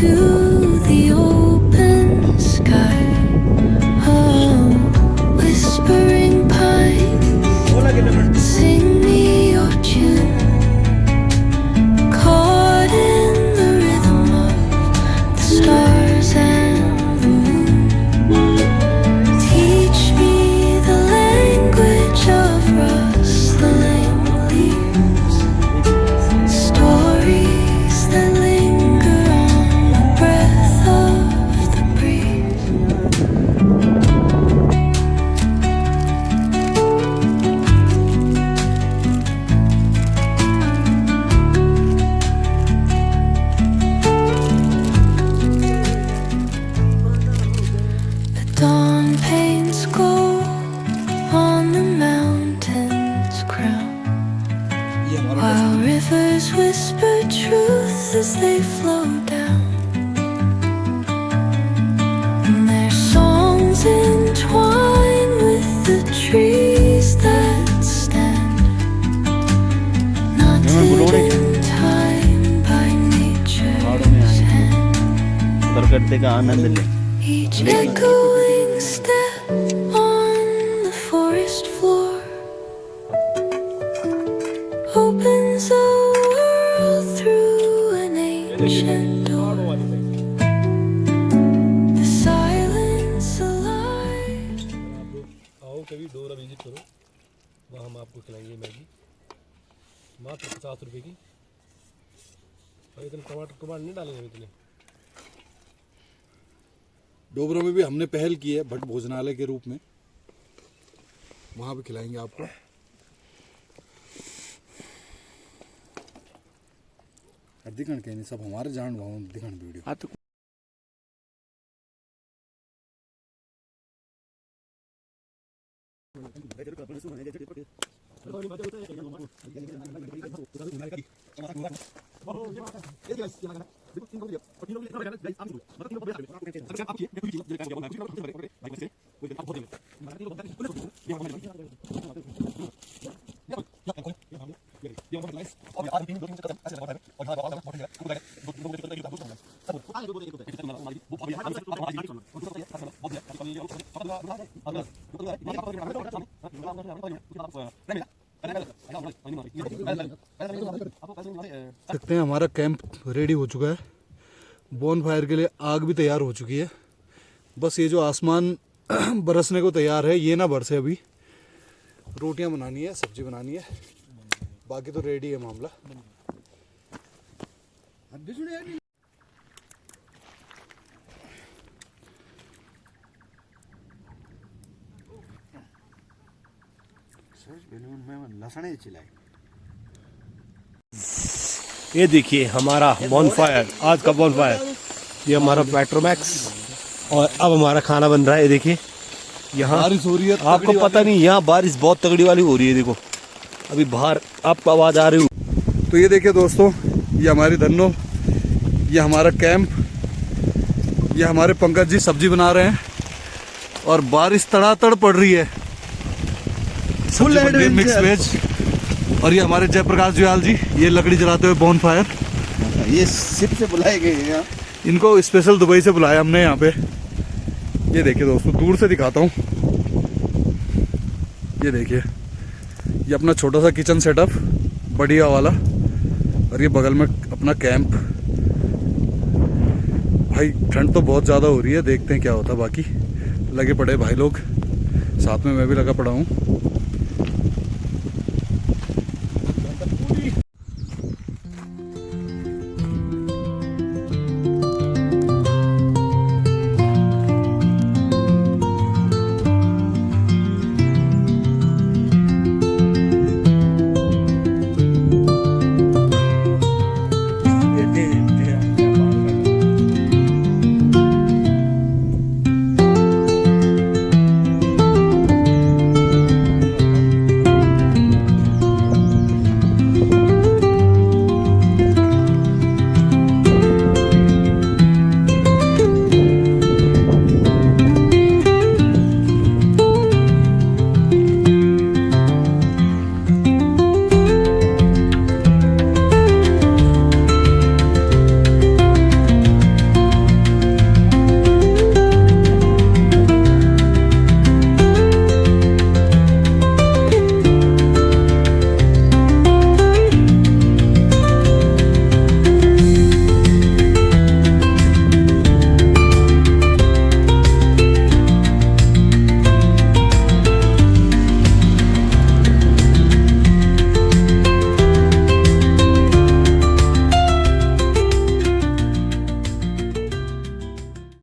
to the open sky. Oh, whispering pines, sing me your tune. Caught in the rhythm of the stars and the moon. Teach me the language of rustling leaves. Stories that linger on the breath of the breeze. The dawn paints gold on the mountain's crown, while rivers whisper truth as they flow down. And their songs entwine with the trees that stand, knotted in time by nature's hand. करते का आनंद ले। Each echoing step on the forest floor opens a world through an ancient door. The silence alive. आओ कभी डोरा visit करो, वहाँ हम आपको खिलाएंगे मैगी मात्र 50 रुपए की। और इतने टमाटर नहीं डालेंगे इतने। डोबरा में भी हमने पहल की है भट्ट भोजनालय के रूप में, वहाँ भी खिलाएंगे आपको। दिखण के नहीं सब हमारे जान भाव दिखण वीडियो। सकते हैं हमारा कैंप रेडी हो चुका है। बोन फायर के लिए आग भी तैयार हो चुकी है। बस ये जो आसमान बरसने को तैयार है, ये ना बरसे अभी। रोटियां बनानी है, सब्जी बनानी है, बाकी तो रेडी है मामला। ये देखिए हमारा बॉनफायर, आज का बॉनफायर। ये हमारा पेट्रोमैक्स और अब हमारा खाना बन रहा है। ये देखिए यहाँ बारिश हो रही है, आपको पता नहीं, यहाँ बारिश बहुत तगड़ी वाली हो रही है। देखो अभी बाहर आपको आवाज़ आ रही हो। तो ये देखिए दोस्तों, ये हमारी धन्नो, ये हमारा कैंप, ये हमारे पंकज जी सब्जी बना रहे हैं और बारिश तड़ातड़ पड़ रही है। सब्जी मिक्स वेज। और ये हमारे जयप्रकाश जुयाल जी, ये लकड़ी जलाते हुए बॉन फायर। ये सिप से बुलाए गए हैं, इनको स्पेशल दुबई से बुलाया हमने यहाँ पे। ये देखिए दोस्तों, दूर से दिखाता हूँ। ये देखिए, ये अपना छोटा सा किचन सेटअप बढ़िया वाला, और ये बगल में अपना कैंप। भाई ठंड तो बहुत ज़्यादा हो रही है, देखते हैं क्या होता है। बाकी लगे पड़े भाई लोग, साथ में मैं भी लगा पड़ा हूँ।